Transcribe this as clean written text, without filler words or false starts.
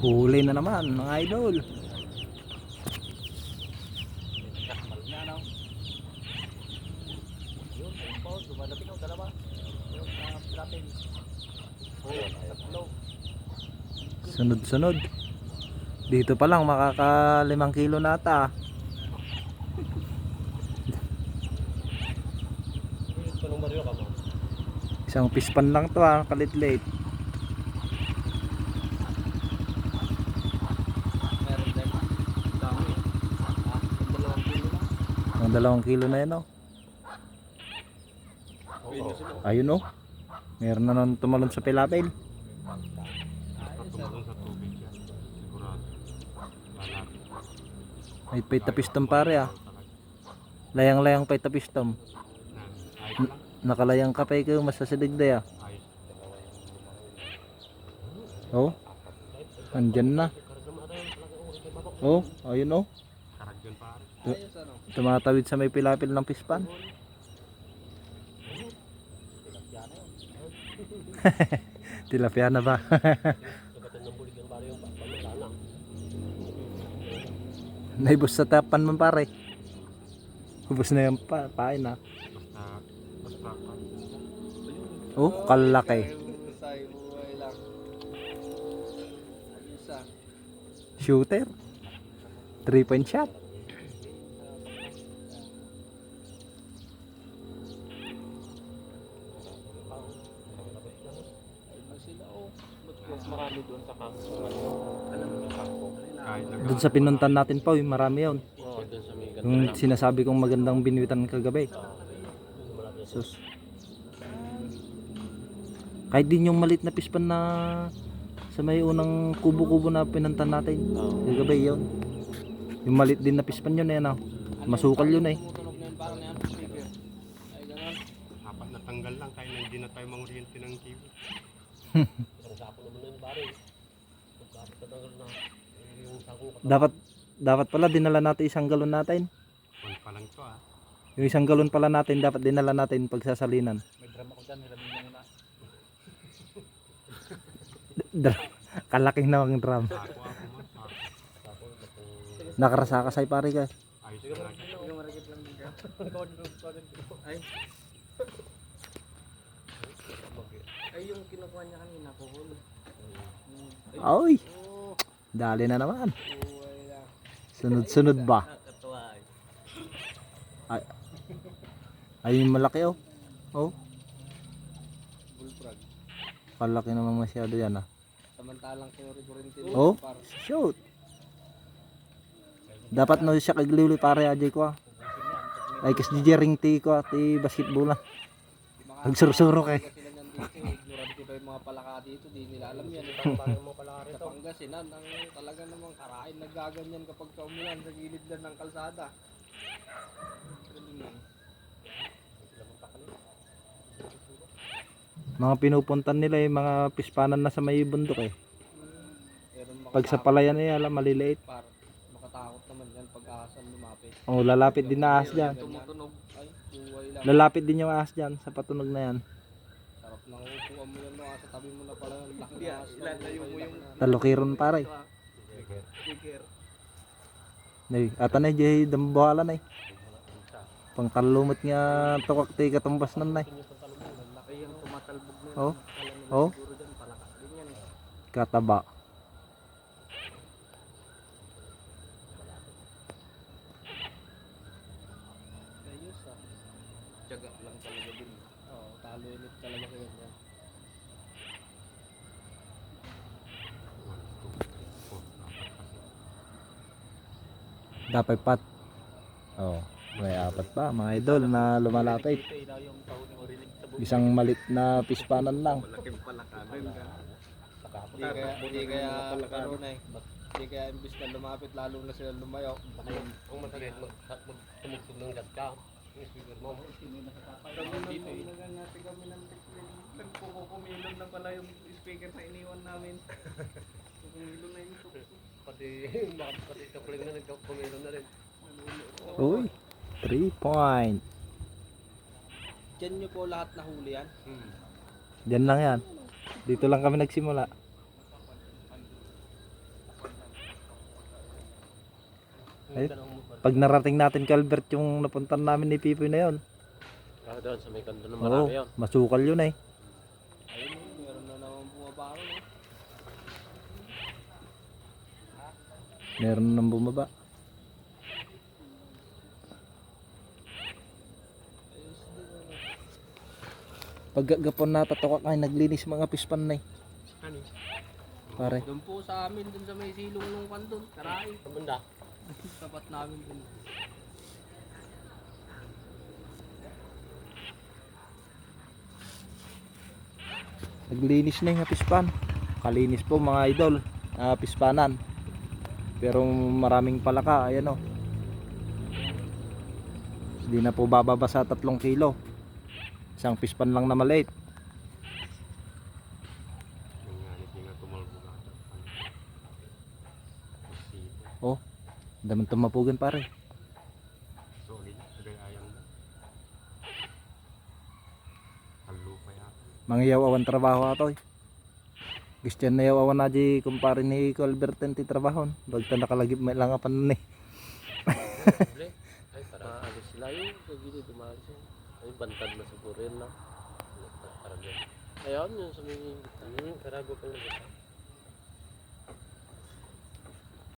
Huli na naman mga idol. Kasmal na no. Yun, ayun po, dumadating ang dalawa. Yung pilapil. Oh, tatlo. Sunod-sunod. Dito pa lang makaka 5 kilo na ata. Tanong Mario ka mo. Isang pispan lang to kalit-lit. Meron din. Dami. Ang 2 kilo na yan Ayun Meron na nang tumalon sa pilapil. Tumalon sa tubig yan. Sigurado. May tapistom pare Layang-layang pay tapistom. Nakalayang kapay ko masasadig da Andyan na. Ayun Karagyan pare. Tumatawid sa may pilapil ng pispan. Tilapia na ba? Naibos sa tapan man pare. Ubos na yung pain kalaki. Shooter 3-point shot. Marami doon sa kampo. Alam mo yung kampo? Doon sa pinuntan natin pa, marami yun. Oo, doon sa may Yung sinasabi kong magandang binwitan kagabi. Sus. Kahit din yung malit na pispan na sa may unang kubo-kubo na pinuntan natin. Kagabi yun. Yung malit din na pispan yun masukal yun Apat na tanggal lang kaya hindi na tayo manguryente ng TV. Dapat pala dinala natin isang galon natin. Yung isang galon pala natin dapat dinala natin pagsasalinan. May drum ako dyan, hiramin mo muna. Kalaking nawang drum. Nakarasakasay pare ka. Ay, yung kinukuha niya kanina po. Ay. Dali na naman. Sunod-sunod ba? Ay, malaki Bullfrog. Palaki naman masyado yan Samantalang kinukurintin. Shoot. Dapat no siya kagliuli pare ajay ko Ay kas di jering ti ko ti basketball Nagsuro-suro kay. Ignorante pa yung mga palaka dito, di nila alam yan. Sa Pangasinan, ang talaga namang karain nagaganyan kapag kaumilan sa gilid lang ng kalsada. Mga pinupuntan nila yung mga pispanan na sa may bundok Pag sa palayan maliliit. Makatakot naman yan pag ahasan lumapit. Lalapit din na ahas dyan. Tumutunog, ay, buhay lang. Lalapit din yung ahas dyan sa patunog na yan. Sarap lang upuan mo yan, sa tabi mo na pala ng laki na ahas. Ilalayo mo yung Talukiron pare. Ata na jay dambuhalan Pangkalumot nga tukak ti katumbas nan laki yung tumatalbog na yan. Kataba. Tiyaga lang talaga din. Talo ulit talaga kayo yan. Dapat pat. May 4 pa mga idol na lumalapit. Isang malit na pispanan lang. Malaking palakarin ka. Hindi kaya hindi kaya imbis na lumapit lalo na sila lumayo. Kung masakit tumugtog ng gat ka. Nagpukumilon na pala yung speaker na iniwan namin. Kumilon na yung pati kapling na nagkumilon na rin. Uy, 3-point. Diyan nyo po lahat nahuli yan? Diyan lang yan. Dito lang kami nagsimula. Ay, pag narating natin Calvert yung napuntan namin ni Pipoy na yon. Doon sa may kanto ng Oo, marami yun. masukal yun eh. Ayun, meron na naman bumaba ron. Meron nang bumaba. Pagkagapon na tatok ay naglinis mga pispan na eh. Ano? Pare. Doon po sa amin, doon sa may silong ng kanton. Karay. Kabanda. Tapat namin doon. Naglinis na yung pispan. Kalinis po mga idol. Pispanan. Pero maraming palaka. Ayan o. Hindi na po bababa sa 3 kilo. Isang pispan lang na maliit. Oh, daming tumapugan pare. Mangyaw awan trabaho ato eh. Gusto na yaw awan na di kumpare ni Colberten ti trabahon. Bagta nakalagip may lang apan ni. Ay, para ano sila yun. Pagili dumaan siya. Ay, bantad na siguro yun lang. Ayun, yun sa may... Karago pang nagkita.